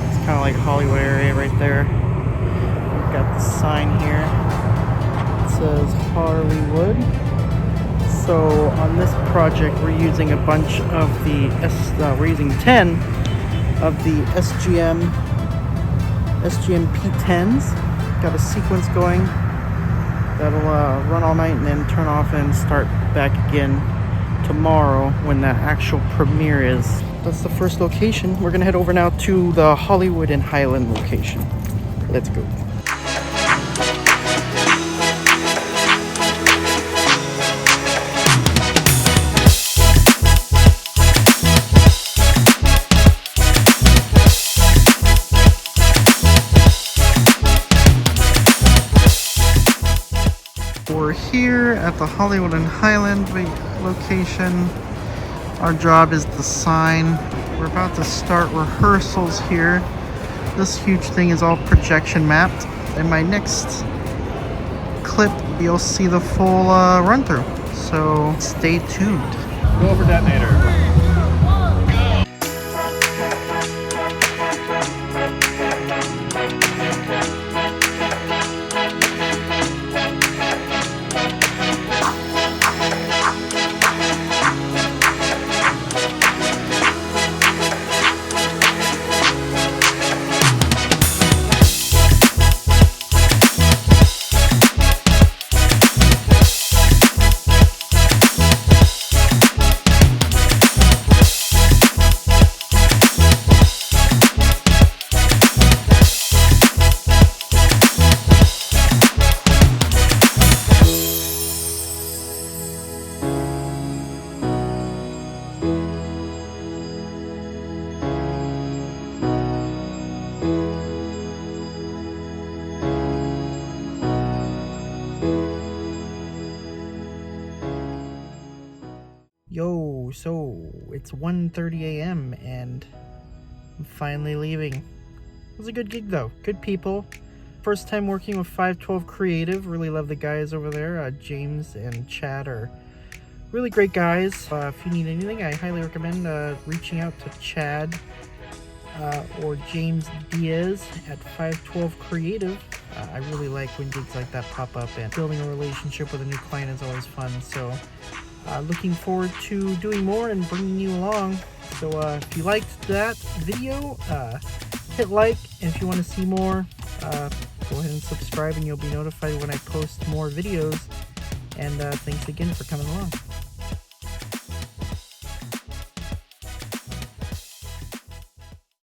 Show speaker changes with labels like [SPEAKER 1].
[SPEAKER 1] It's kind of like Hollywood area right there. We've got the sign here. It says Harleywood. So on this project, we're using a bunch of the we're using 10 of the SGM P-10s. Got a sequence going that'll run all night and then turn off and start back again tomorrow when the actual premiere is. That's the first location. We're gonna head over now to the Hollywood and Highland location. Let's go. We're here at the Hollywood and Highland location. Our job is the sign. We're about to start rehearsals here. This huge thing is all projection mapped. In my next clip, you'll see the full run through. So stay tuned.
[SPEAKER 2] Go for detonator.
[SPEAKER 1] Yo, so it's 1:30 a.m. and I'm finally leaving. It was a good gig though, good people. First time working with 512 Creative, really love the guys over there. James and Chad are really great guys. If you need anything, I highly recommend reaching out to Chad or James Diaz at 512 Creative. I really like when gigs like that pop up, and building a relationship with a new client is always fun. So looking forward to doing more and bringing you along. So if you liked that video, hit like, and if you want to see more, go ahead and subscribe and you'll be notified when I post more videos. And thanks again for coming along.